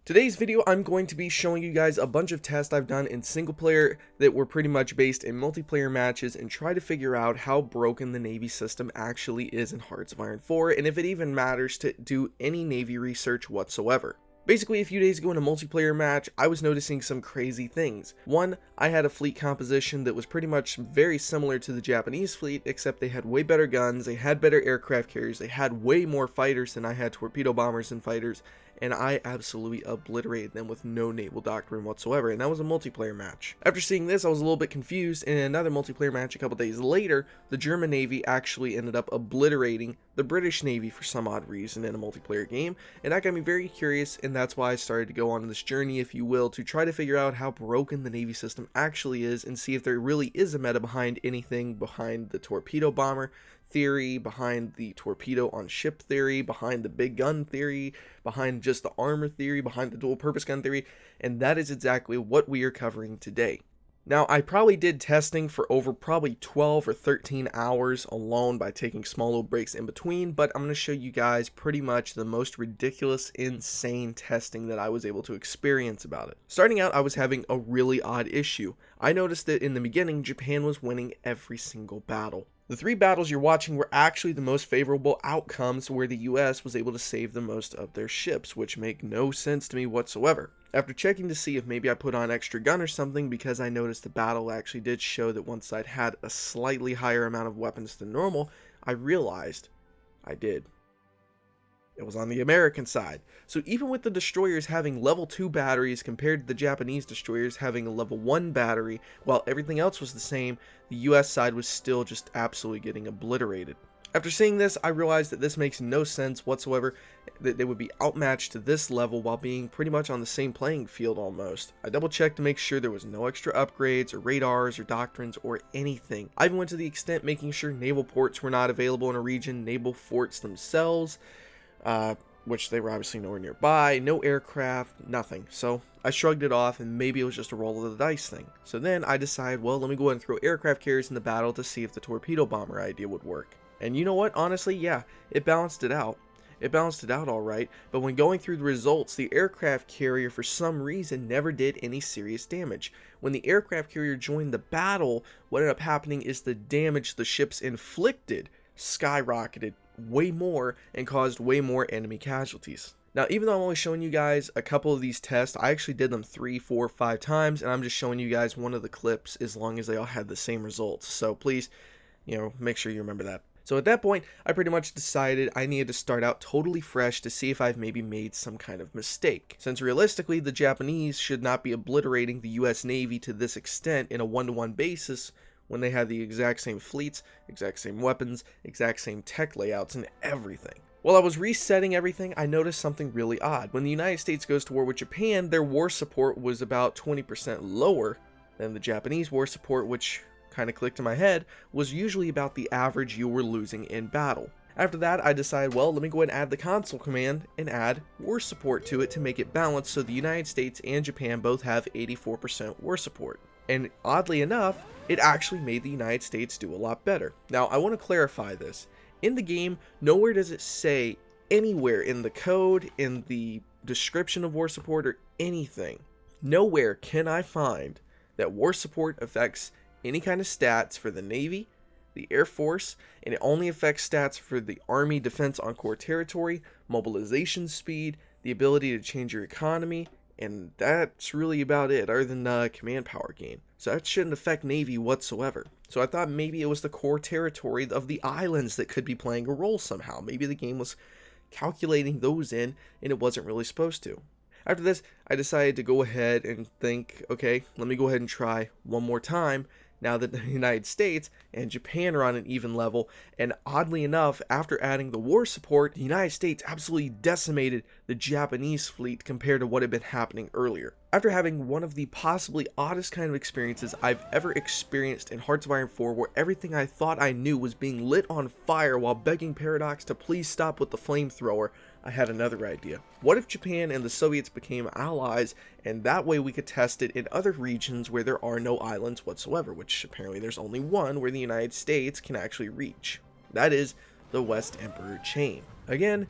Today's video, I'm going to be showing you guys a bunch of tests I've done in single player that were pretty much based in multiplayer matches and try to figure out how broken the Navy system actually is in Hearts of Iron 4 and if it even matters to do any Navy research whatsoever. Basically, a few days ago in a multiplayer match, I was noticing some crazy things. One, I had a fleet composition that was pretty much very similar to the Japanese fleet, except they had way better guns, they had better aircraft carriers, they had way more fighters than I had torpedo bombers and fighters, and I absolutely obliterated them with no naval doctrine whatsoever, and that was a multiplayer match. After seeing this, I was a little bit confused, and in another multiplayer match a couple days later, the German Navy actually ended up obliterating the British Navy for some odd reason in a multiplayer game, and that got me very curious, and that's why I started to go on this journey, if you will, to try to figure out how broken the Navy system actually is and see if there really is a meta behind anything, behind the torpedo bomber theory, behind the torpedo on ship theory, behind the big gun theory, behind just the armor theory, behind the dual purpose gun theory, and that is exactly what we are covering today. Now, I probably did testing for over probably 12 or 13 hours alone by taking small little breaks in between, but I'm going to show you guys pretty much the most ridiculous, insane testing that I was able to experience about it. Starting out, I was having a really odd issue. I noticed that in the beginning, Japan was winning every single battle. The 3 battles you're watching were actually the most favorable outcomes where the US was able to save the most of their ships, which make no sense to me whatsoever. After checking to see if maybe I put on extra gun or something, because I noticed the battle actually did show that one side had a slightly higher amount of weapons than normal, I realized I did. It was on the American side. So even with the destroyers having level 2 batteries compared to the Japanese destroyers having a level 1 battery, while everything else was the same, the US side was still just absolutely getting obliterated. After seeing this, I realized that this makes no sense whatsoever, that they would be outmatched to this level while being pretty much on the same playing field almost. I double checked to make sure there was no extra upgrades or radars or doctrines or anything. I even went to the extent making sure naval ports were not available in a region, naval forts themselves, which they were obviously nowhere nearby, no aircraft, nothing. So I shrugged it off and maybe it was just a roll of the dice thing. So then I decided, well, let me go ahead and throw aircraft carriers in the battle to see if the torpedo bomber idea would work. And you know what, honestly, yeah, it balanced it out. It balanced it out alright, but when going through the results, the aircraft carrier for some reason never did any serious damage. When the aircraft carrier joined the battle, what ended up happening is the damage the ships inflicted skyrocketed way more and caused way more enemy casualties. Now, even though I'm only showing you guys a couple of these tests, I actually did them 3, 4, 5 times, and I'm just showing you guys one of the clips as long as they all had the same results. So please, make sure you remember that. So at that point, I pretty much decided I needed to start out totally fresh to see if I've maybe made some kind of mistake. Since realistically, the Japanese should not be obliterating the US Navy to this extent in a 1-to-1 basis when they had the exact same fleets, exact same weapons, exact same tech layouts, and everything. While I was resetting everything, I noticed something really odd. When the United States goes to war with Japan, their war support was about 20% lower than the Japanese war support, which kind of clicked in my head, was usually about the average you were losing in battle. After that, I decided, well, let me go ahead and add the console command and add war support to it to make it balanced so the United States and Japan both have 84% war support. And oddly enough, it actually made the United States do a lot better. Now, I want to clarify this. In the game, nowhere does it say anywhere in the code, in the description of war support, or anything, nowhere can I find that war support affects any kind of stats for the Navy, the Air Force, and it only affects stats for the Army defense on core territory, mobilization speed, the ability to change your economy, and that's really about it, other than command power gain. So that shouldn't affect Navy whatsoever. So I thought maybe it was the core territory of the islands that could be playing a role somehow. Maybe the game was calculating those in, and it wasn't really supposed to. After this, I decided to go ahead and think, okay, let me go ahead and try one more time, now that the United States and Japan are on an even level, and oddly enough, after adding the war support, the United States absolutely decimated the Japanese fleet compared to what had been happening earlier. After having one of the possibly oddest kind of experiences I've ever experienced in Hearts of Iron 4, where everything I thought I knew was being lit on fire while begging Paradox to please stop with the flamethrower, I had another idea. What if Japan and the Soviets became allies, and that way we could test it in other regions where there are no islands whatsoever, which apparently there's only one where the United States can actually reach. That is the West Emperor chain. Again,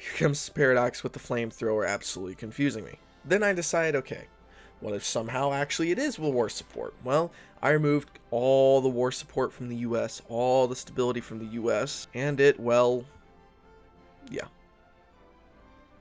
Here comes Paradox with the flamethrower absolutely confusing me. Then I decide, okay, what if somehow actually it is war support? Well, I removed all the war support from the US, all the stability from the US, and it, well, yeah.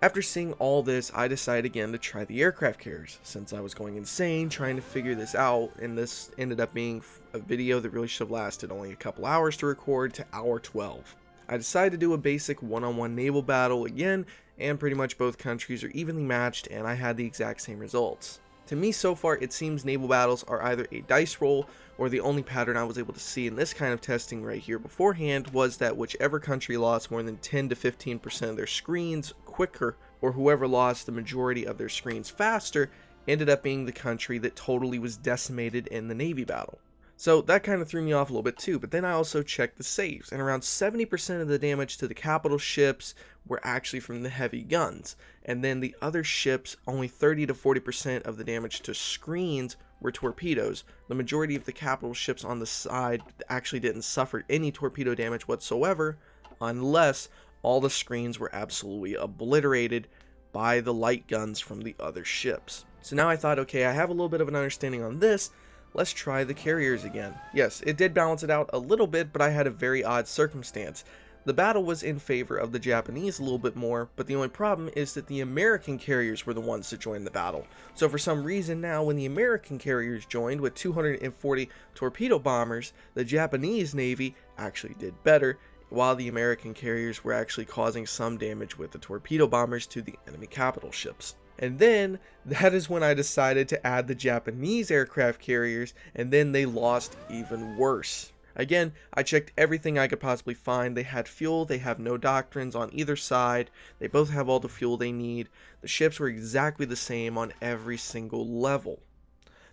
After seeing all this, I decided again to try the aircraft carriers, since I was going insane trying to figure this out, and this ended up being a video that really should have lasted only a couple hours to record to hour 12. I decided to do a basic one-on-one naval battle again, and pretty much both countries are evenly matched, and I had the exact same results. To me so far, it seems naval battles are either a dice roll, or the only pattern I was able to see in this kind of testing right here beforehand was that whichever country lost more than 10 to 15% of their screens quicker, or whoever lost the majority of their screens faster, ended up being the country that totally was decimated in the Navy battle. So that kind of threw me off a little bit too, but then I also checked the saves, and around 70% of the damage to the capital ships were actually from the heavy guns, and then the other ships, only 30 to 40% of the damage to screens were torpedoes. The majority of the capital ships on the side actually didn't suffer any torpedo damage whatsoever, unless all the screens were absolutely obliterated by the light guns from the other ships. So now I thought, okay, I have a little bit of an understanding on this, let's try the carriers again. Yes, it did balance it out a little bit, but I had a very odd circumstance. The battle was in favor of the Japanese a little bit more, but the only problem is that the American carriers were the ones that joined the battle. So for some reason now, when the American carriers joined with 240 torpedo bombers, the Japanese Navy actually did better, while the American carriers were actually causing some damage with the torpedo bombers to the enemy capital ships. And then, that is when I decided to add the Japanese aircraft carriers, and then they lost even worse. Again, I checked everything I could possibly find. They had fuel, they have no doctrines on either side, they both have all the fuel they need. The ships were exactly the same on every single level.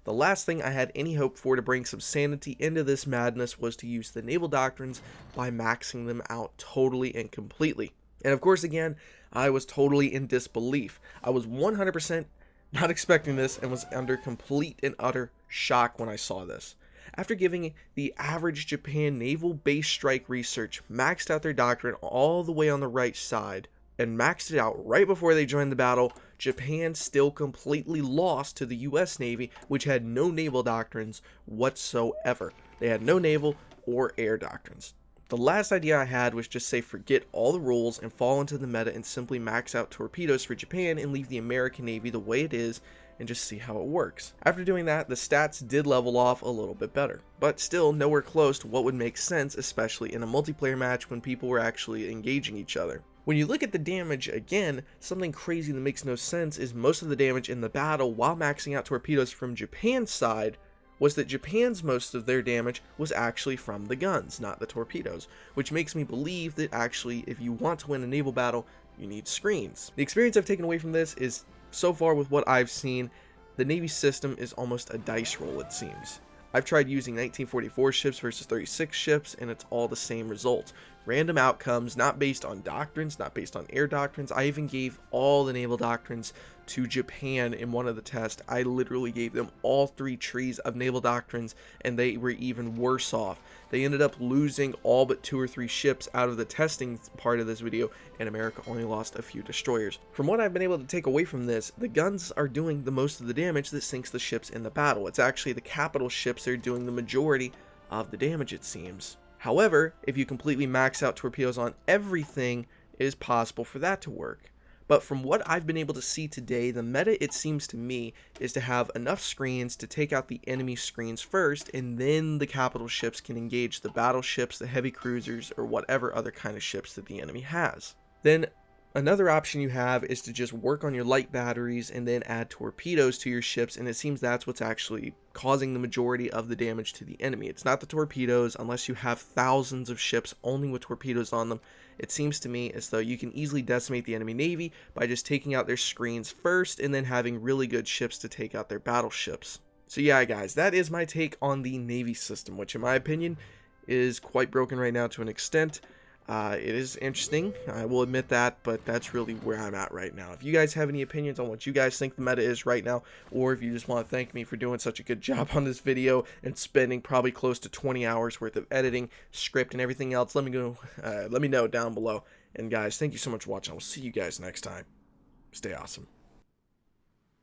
The last thing I had any hope for to bring some sanity into this madness was to use the naval doctrines by maxing them out totally and completely. And of course, again, I was totally in disbelief. I was 100% not expecting this and was under complete and utter shock when I saw this. After giving the average Japan naval base strike research maxed out their doctrine all the way on the right side, and maxed it out right before they joined the battle, Japan still completely lost to the US Navy, which had no naval doctrines whatsoever. They had no naval or air doctrines. The last idea I had was just say forget all the rules and fall into the meta and simply max out torpedoes for Japan and leave the American Navy the way it is and just see how it works. After doing that, the stats did level off a little bit better, but still nowhere close to what would make sense, especially in a multiplayer match when people were actually engaging each other. When you look at the damage again, something crazy that makes no sense is most of the damage in the battle while maxing out torpedoes from Japan's side was that Japan's most of their damage was actually from the guns, not the torpedoes, which makes me believe that actually if you want to win a naval battle, you need screens. The experience I've taken away from this is, so far with what I've seen, the Navy system is almost a dice roll, it seems. I've tried using 1944 ships versus 36 ships, and it's all the same result. Random outcomes, not based on doctrines, not based on air doctrines. I even gave all the naval doctrines to Japan in one of the tests. I literally gave them all 3 trees of naval doctrines, and they were even worse off. They ended up losing all but 2 or 3 ships out of the testing part of this video, and America only lost a few destroyers. From what I've been able to take away from this, the guns are doing the most of the damage that sinks the ships in the battle. It's actually the capital ships that are doing the majority of the damage, it seems. However, if you completely max out torpedoes on everything, it is possible for that to work. But from what I've been able to see today, the meta, it seems to me, is to have enough screens to take out the enemy screens first, and then the capital ships can engage the battleships, the heavy cruisers, or whatever other kind of ships that the enemy has. Then another option you have is to just work on your light batteries and then add torpedoes to your ships, and it seems that's what's actually causing the majority of the damage to the enemy. It's not the torpedoes, unless you have thousands of ships only with torpedoes on them. It seems to me as though you can easily decimate the enemy navy by just taking out their screens first and then having really good ships to take out their battleships. So yeah guys, that is my take on the Navy system, which in my opinion is quite broken right now to an extent. It is interesting, I will admit that, but that's really where I'm at right now. If you guys have any opinions on what you guys think the meta is right now, or if you just want to thank me for doing such a good job on this video and spending probably close to 20 hours worth of editing, script, and everything else, let me know down below. And guys, thank you so much for watching. I will see you guys next time. Stay awesome.